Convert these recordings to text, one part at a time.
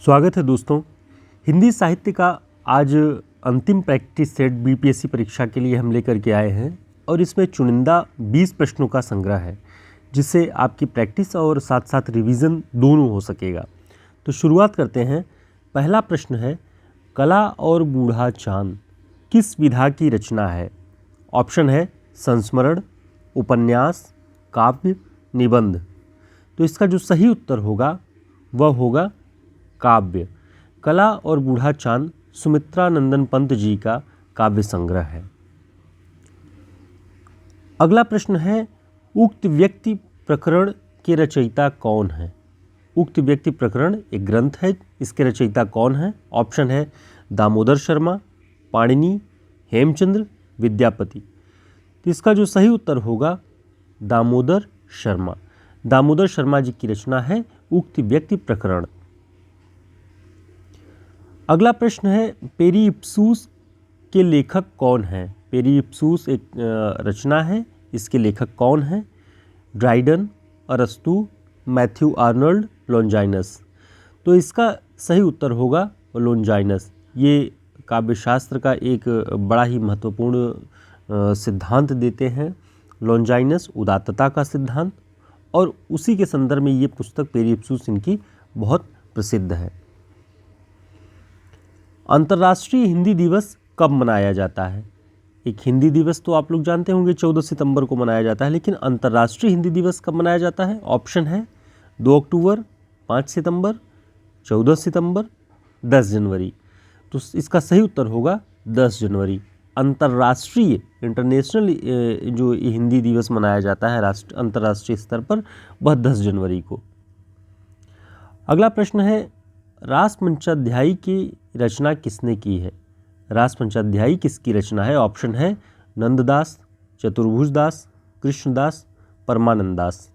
स्वागत है दोस्तों। हिंदी साहित्य का आज अंतिम प्रैक्टिस सेट बीपीएससी परीक्षा के लिए हम लेकर के आए हैं और इसमें चुनिंदा 20 प्रश्नों का संग्रह है जिससे आपकी प्रैक्टिस और साथ साथ रिवीजन दोनों हो सकेगा। तो शुरुआत करते हैं। पहला प्रश्न है, कला और बूढ़ा चांद किस विधा की रचना है? ऑप्शन है संस्मरण, उपन्यास, काव्य, निबंध। तो इसका जो सही उत्तर होगा वह होगा काव्य। कला और बूढ़ा चांद सुमित्रा नंदन पंत जी का काव्य संग्रह है। अगला प्रश्न है, उक्त व्यक्ति प्रकरण के रचयिता कौन है? उक्त व्यक्ति प्रकरण एक ग्रंथ है, इसके रचयिता कौन है? ऑप्शन है दामोदर शर्मा, पाणिनि, हेमचंद्र, विद्यापति। तो इसका जो सही उत्तर होगा दामोदर शर्मा। दामोदर शर्मा जी की रचना है उक्त व्यक्ति प्रकरण। अगला प्रश्न है, पेरिप्सूस के लेखक कौन है? पेरिप्सूस एक रचना है, इसके लेखक कौन है? ड्राइडन, अरस्तू, मैथ्यू आर्नल्ड, लॉन्जाइनस। तो इसका सही उत्तर होगा लॉन्जाइनस। ये काव्यशास्त्र का एक बड़ा ही महत्वपूर्ण सिद्धांत देते हैं लॉन्जाइनस, उदात्तता का सिद्धांत, और उसी के संदर्भ में ये पुस्तक पेरिप्सूस इनकी बहुत प्रसिद्ध है। अंतर्राष्ट्रीय हिंदी दिवस कब मनाया जाता है? एक हिंदी दिवस तो आप लोग जानते होंगे 14 सितंबर को मनाया जाता है, लेकिन अंतर्राष्ट्रीय हिंदी दिवस कब मनाया जाता है? ऑप्शन है 2 अक्टूबर, 5 सितंबर, 14 सितंबर, 10 जनवरी। तो इसका सही उत्तर होगा 10 जनवरी। अंतर्राष्ट्रीय इंटरनेशनल जो हिंदी दिवस मनाया जाता है अंतर्राष्ट्रीय स्तर पर, वह 10 जनवरी को। अगला प्रश्न है, रासपंचाध्यायी की रचना किसने की है? रासपंचाध्यायी किसकी रचना है? ऑप्शन है नंददास, चतुर्भुजदास, कृष्णदास, परमानंदास।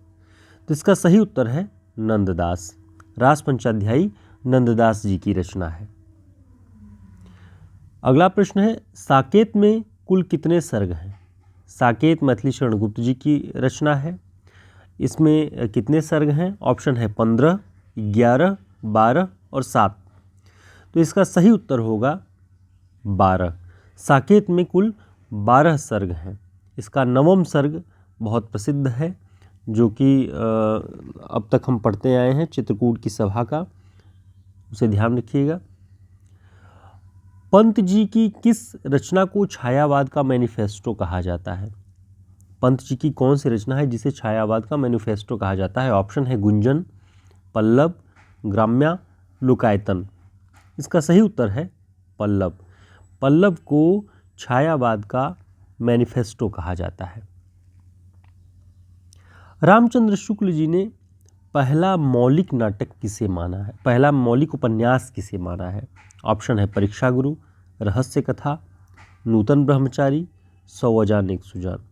तो इसका सही उत्तर है नंददास। रासपंचाध्यायी नंददास जी की रचना है। अगला प्रश्न है, साकेत में कुल कितने सर्ग हैं? साकेत मैथिली शरण गुप्त जी की रचना है, इसमें कितने सर्ग हैं? ऑप्शन है 15, 11, 12 और 7। तो इसका सही उत्तर होगा 12। साकेत में कुल 12 सर्ग हैं। इसका 9वां सर्ग बहुत प्रसिद्ध है, जो कि अब तक हम पढ़ते आए हैं, चित्रकूट की सभा का, उसे ध्यान रखिएगा। पंत जी की किस रचना को छायावाद का मैनिफेस्टो कहा जाता है? पंत जी की कौन सी रचना है जिसे छायावाद का मैनिफेस्टो कहा जाता है? ऑप्शन है गुंजन, पल्लव, ग्राम्या, लोकायतन। इसका सही उत्तर है पल्लव। पल्लव को छायावाद का मैनिफेस्टो कहा जाता है। रामचंद्र शुक्ल जी ने पहला मौलिक नाटक किसे माना है? पहला मौलिक उपन्यास किसे माना है? ऑप्शन है परीक्षा गुरु, रहस्य कथा, नूतन ब्रह्मचारी, 100 अजान एक सुजान।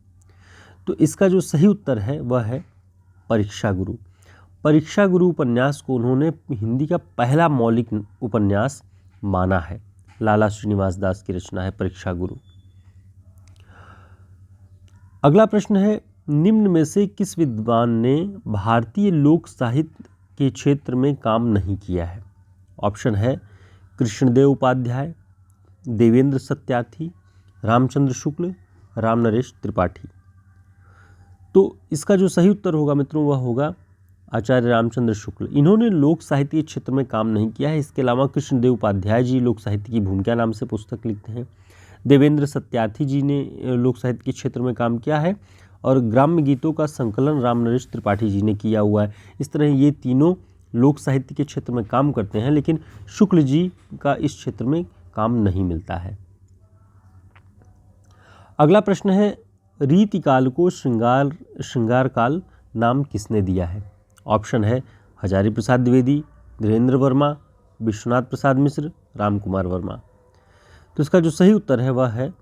तो इसका जो सही उत्तर है वह है परीक्षा गुरु। परीक्षा गुरु उपन्यास को उन्होंने हिंदी का पहला मौलिक उपन्यास माना है। लाला श्रीनिवास दास की रचना है परीक्षा गुरु। अगला प्रश्न है, निम्न में से किस विद्वान ने भारतीय लोक साहित्य के क्षेत्र में काम नहीं किया है? ऑप्शन है कृष्णदेव उपाध्याय, देवेंद्र सत्यार्थी, रामचंद्र शुक्ल, रामनरेश त्रिपाठी। तो इसका जो सही उत्तर होगा मित्रों वह होगा आचार्य रामचंद्र शुक्ल। इन्होंने लोक साहित्य के क्षेत्र में काम नहीं किया है। इसके अलावा कृष्णदेव उपाध्याय जी लोक साहित्य की भूमिका नाम से पुस्तक लिखते हैं। देवेंद्र सत्यार्थी जी ने लोक साहित्य के क्षेत्र में काम किया है और ग्राम्य गीतों का संकलन रामनरेश त्रिपाठी जी ने किया हुआ है। इस तरह ये तीनों लोक साहित्य के क्षेत्र में काम करते हैं, लेकिन शुक्ल जी का इस क्षेत्र में काम नहीं मिलता है। अगला प्रश्न है, रीतिकाल को श्रृंगार काल नाम किसने दिया है? ऑप्शन है हजारी प्रसाद द्विवेदी, धीरेन्द्र वर्मा, विश्वनाथ प्रसाद मिश्र, राम कुमार वर्मा। तो इसका जो सही उत्तर है वह है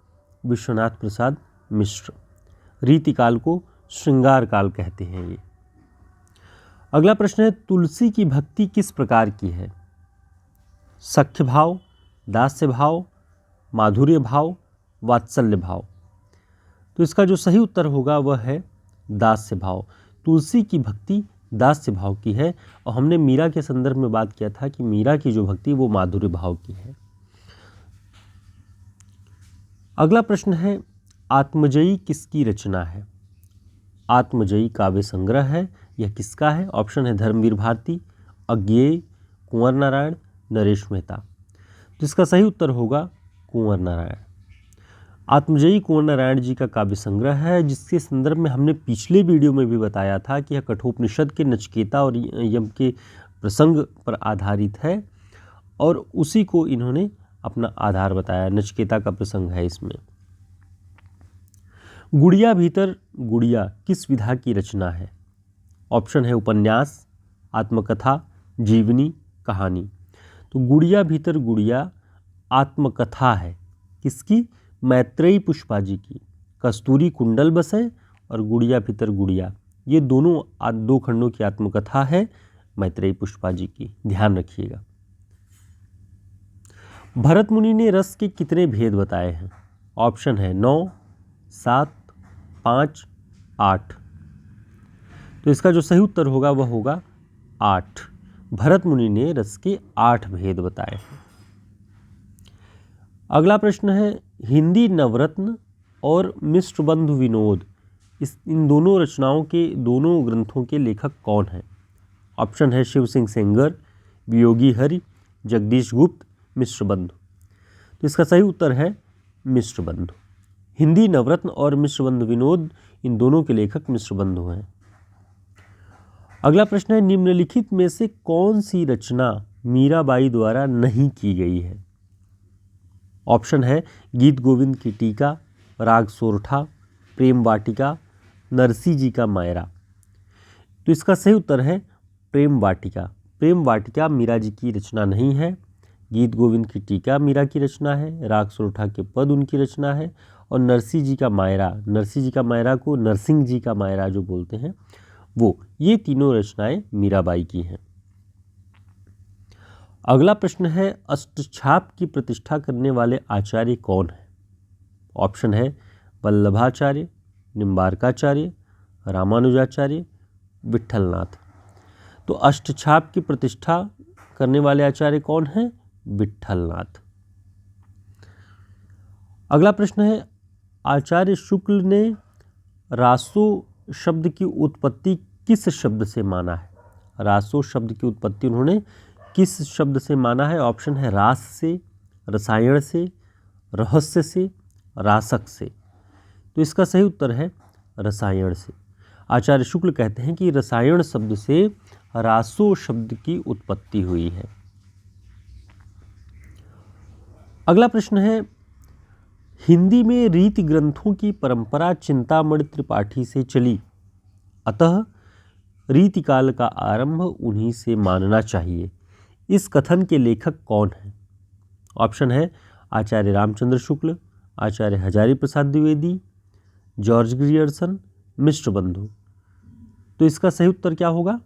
विश्वनाथ प्रसाद मिश्र। रीतिकाल को श्रृंगार काल कहते हैं ये। अगला प्रश्न है, तुलसी की भक्ति किस प्रकार की है? सख्य भाव, दास्य भाव, माधुर्य भाव, वात्सल्य भाव। तो इसका जो सही उत्तर होगा वह है दास्य भाव। तुलसी की भक्ति दास्य भाव की है। और हमने मीरा के संदर्भ में बात किया था कि मीरा की जो भक्ति वो माधुर्य भाव की है। अगला प्रश्न है, आत्मजयी किसकी रचना है? आत्मजयी काव्य संग्रह है, यह किसका है? ऑप्शन है धर्मवीर भारती, अज्ञेय, कुंवर नारायण, नरेश मेहता। तो इसका सही उत्तर होगा कुंवर नारायण। आत्मजयी कुंवर नारायण जी का काव्य संग्रह है, जिसके संदर्भ में हमने पिछले वीडियो में भी बताया था कि यह कठोपनिषद के नचिकेता और यम के प्रसंग पर आधारित है और उसी को इन्होंने अपना आधार बताया। नचिकेता का प्रसंग है इसमें। गुड़िया भीतर गुड़िया किस विधा की रचना है? ऑप्शन है उपन्यास, आत्मकथा, जीवनी, कहानी। तो गुड़िया भीतर गुड़िया आत्मकथा है। किसकी? मैत्रेयी पुष्पा जी की। कस्तूरी कुंडल बसे और गुड़िया भीतर गुड़िया, ये दोनों दो खंडों की आत्मकथा है मैत्रेयी पुष्पा जी की, ध्यान रखिएगा। भरत मुनि ने रस के कितने भेद बताए हैं? ऑप्शन है 9, 7, 5, 8। तो इसका जो सही उत्तर होगा वह होगा 8। भरत मुनि ने रस के 8 भेद बताए हैं। अगला प्रश्न है, हिंदी नवरत्न और मिश्र बंधु विनोद, इन दोनों रचनाओं के, दोनों ग्रंथों के लेखक कौन हैं? ऑप्शन है शिव सिंह सेंगर, वियोगी हरि, जगदीश गुप्त, मिश्र बंधु। तो इसका सही उत्तर है मिश्र बंधु। हिंदी नवरत्न और मिश्र बंधु विनोद, इन दोनों के लेखक मिश्र बंधु हैं। अगला प्रश्न है, निम्नलिखित में से कौन सी रचना मीराबाई द्वारा नहीं की गई है? ऑप्शन है गीत गोविंद की टीका, राग सोरठा, प्रेम वाटिका, नरसी जी का मायरा। तो इसका सही उत्तर है प्रेम वाटिका। प्रेम वाटिका मीरा जी की रचना नहीं है। गीत गोविंद की टीका मीरा की रचना है, राग सोरठा के पद उनकी रचना है, और नरसी जी का मायरा, नरसी जी का मायरा को नरसिंह जी का मायरा जो बोलते हैं वो, ये तीनों रचनाएं मीराबाई की हैं। अगला प्रश्न है, अष्टछाप की प्रतिष्ठा करने वाले आचार्य कौन है? ऑप्शन है वल्लभाचार्य, निम्बारकाचार्य, रामानुजाचार्य, विट्ठलनाथ। तो अष्टछाप की प्रतिष्ठा करने वाले आचार्य कौन हैं? विट्ठलनाथ। अगला प्रश्न है, आचार्य शुक्ल ने रासो शब्द की उत्पत्ति किस शब्द से माना है? रासो शब्द की उत्पत्ति उन्होंने किस शब्द से माना है? ऑप्शन है रास से, रसायन से, रहस्य से, रासक से। तो इसका सही उत्तर है रसायन से। आचार्य शुक्ल कहते हैं कि रसायन शब्द से रासो शब्द की उत्पत्ति हुई है। अगला प्रश्न है, हिंदी में रीति ग्रंथों की परंपरा चिंतामणि त्रिपाठी से चली, अतः रीतिकाल का आरंभ उन्हीं से मानना चाहिए। इस कथन के लेखक कौन हैं? ऑप्शन है आचार्य रामचंद्र शुक्ल, आचार्य हजारी प्रसाद द्विवेदी, जॉर्ज ग्रियर्सन, मिश्र बंधु। तो इसका सही उत्तर क्या होगा?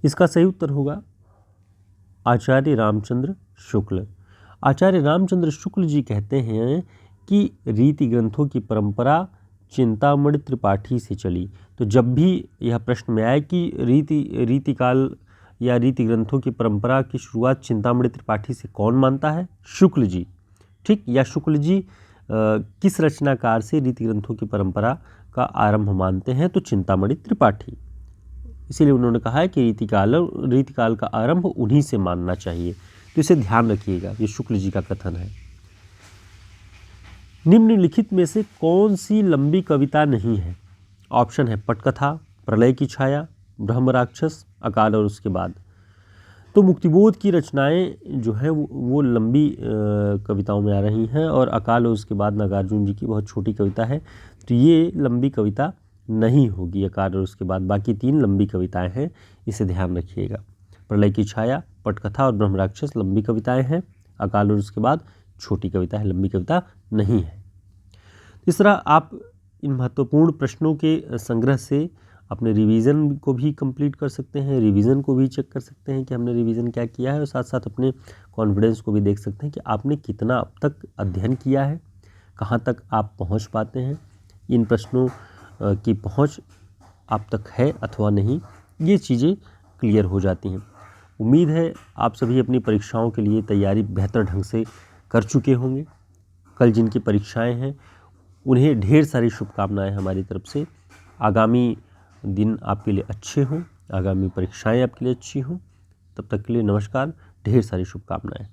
इसका सही उत्तर होगा आचार्य रामचंद्र शुक्ल। आचार्य रामचंद्र शुक्ल जी कहते हैं कि रीति ग्रंथों की परंपरा चिंतामणि त्रिपाठी से चली। तो जब भी यह प्रश्न में आए कि रीतिकाल या रीति ग्रंथों की परंपरा की शुरुआत चिंतामणि त्रिपाठी से कौन मानता है? शुक्ल जी। ठीक, या शुक्ल जी किस रचनाकार से रीति ग्रंथों की परंपरा का आरंभ मानते हैं? तो चिंतामणि त्रिपाठी। इसीलिए उन्होंने कहा है कि रीतिकाल का आरंभ उन्हीं से मानना चाहिए। तो इसे ध्यान रखिएगा, ये शुक्ल जी का कथन है। निम्नलिखित में से कौन सी लंबी कविता नहीं है? ऑप्शन है पटकथा, प्रलय की छाया, ब्रह्म राक्षस, अकाल और उसके बाद। तो मुक्तिबोध की रचनाएं जो हैं वो लंबी कविताओं में आ रही हैं, और अकाल और उसके बाद नागार्जुन जी की बहुत छोटी कविता है। तो ये लंबी कविता नहीं होगी अकाल और उसके बाद। बाकी 3 लंबी कविताएं हैं, इसे ध्यान रखिएगा। प्रलय की छाया, पटकथा और ब्रह्म राक्षस लंबी कविताएं हैं। अकाल और उसके बाद छोटी कविता है, लंबी कविता नहीं है। इस तरह आप इन महत्वपूर्ण प्रश्नों के संग्रह से अपने रिवीजन को भी कंप्लीट कर सकते हैं, रिवीजन को भी चेक कर सकते हैं कि हमने रिवीजन क्या किया है, और साथ साथ अपने कॉन्फिडेंस को भी देख सकते हैं कि आपने कितना अब तक अध्ययन किया है, कहाँ तक आप पहुँच पाते हैं, इन प्रश्नों की पहुँच आप तक है अथवा नहीं, ये चीज़ें क्लियर हो जाती हैं। उम्मीद है आप सभी अपनी परीक्षाओं के लिए तैयारी बेहतर ढंग से कर चुके होंगे। कल जिनकी परीक्षाएं हैं उन्हें ढेर सारी शुभकामनाएं हमारी तरफ से। आगामी दिन आपके लिए अच्छे हों, आगामी परीक्षाएं आपके लिए अच्छी हों। तब तक के लिए नमस्कार, ढेर सारी शुभकामनाएं।